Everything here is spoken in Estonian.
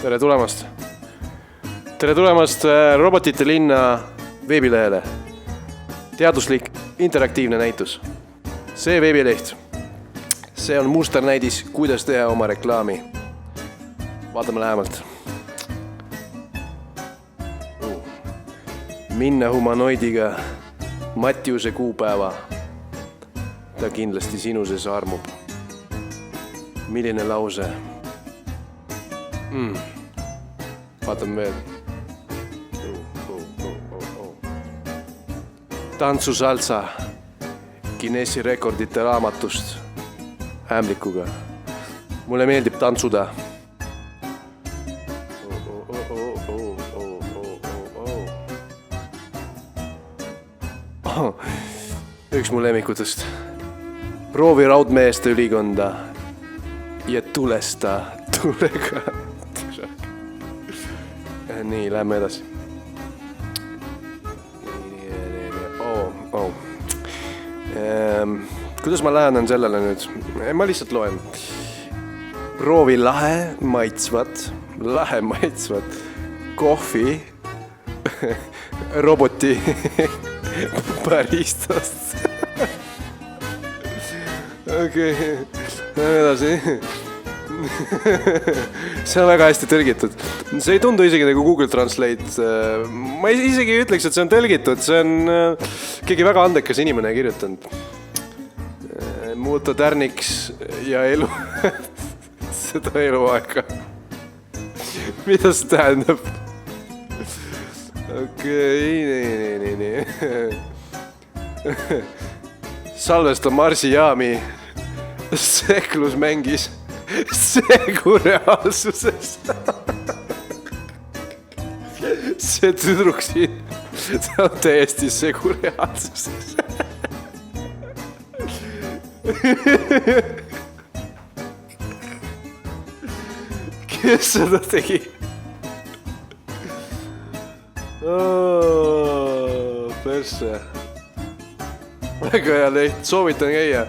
Tere tulemast! Tere tulemast Robotite linna veebilehele. Teaduslik interaktiivne näitus. See veebileht. See on musternäidis, kuidas teha oma reklaami. Vaatame lähemalt. Minna humanoidiga Mattiuse kuupäeva. Ta kindlasti sinu sees armub. Milline lause? Vaatame veel. Tantsusalsa Guinessi rekordite raamatust ämblikuga. Mulle meeldib tantsuda. Üks mu lemmikutest. Proovi raudmeeste ülikonda ja tulesta tulega. Nii, lähme edasi. Kuidas ma lähenen sellele nüüd? Ma lihtsalt loen. Proovi lahe maitsvat kohvi roboti baristast. Okei, lähme edasi. See on väga hästi tõlgitud. See ei tundu isegi nagu Google Translate. Ma isegi ütleks, et see on tõlgitud. See on keegi väga andekas inimene kirjutanud. Muuta tärniks ja elu. Seda eluaega. Mida see tähendab? Okei, nii. Salvesta Marsi jaami. Seklus mängis segu reaalsuses. See tüdruk siin, see on täiesti segu reaalsuses. Kes seda tegi? Perse. Väga hea leht, soovitan käia.